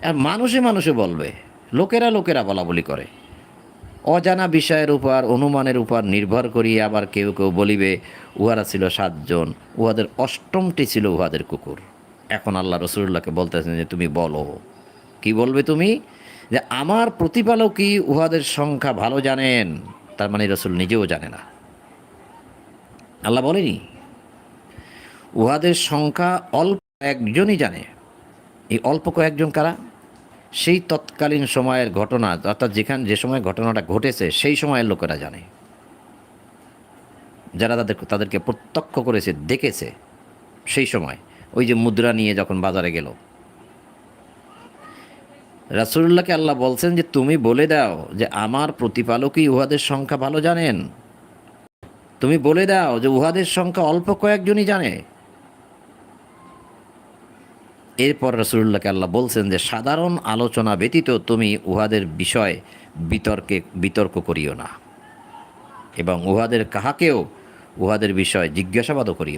আর মানুষে মানুষে বলবে, লোকেরা লোকেরা বলা বলি করে, অজানা বিষয়ের উপর অনুমানের উপর নির্ভর করিয়া আবার কেউ কেউ বলিবে উহারা ছিল 7 জন, উহাদের অষ্টমটি ছিল উহাদের কুকুর। এখন আল্লাহ রসুল্লাহকে বলতেছেন যে তুমি বলো, কি বলবে তুমি, যে আমার প্রতিপালকই উহাদের সংখ্যা ভালো জানেন। তার মানে রসুল নিজেও জানে না, আল্লাহ বলেনি। উহাদের সংখ্যা অল্প একজনই জানে। এই অল্প কয়েকজন কারা? সেই তৎকালীন সময়ের ঘটনা, অর্থাৎ যে সময় ঘটনাটা ঘটেছে সেই সময়ের লোকেরা জানে, যারা তাদেরকে প্রত্যক্ষ করেছে, দেখেছে সেই সময়। ওই যে মুদ্রা নিয়ে যখন বাজারে গেল, রাসূলুল্লাহকে আল্লাহ বলছেন যে তুমি বলে দাও যে আমার প্রতিপালকই উহাদের সংখ্যা ভালো জানেন। তুমি বলে দাও যে উহাদের সংখ্যা অল্প কয়েকজনই জানে। এরপর রাসূলুল্লাহকে আল্লাহ বলছেন যে সাধারণ আলোচনা ব্যতীত তুমি উহাদের বিষয় বিতর্ক করিও না, এবং উহাদের কাহাকেও উহাদের বিষয় জিজ্ঞাসাবাদও করিও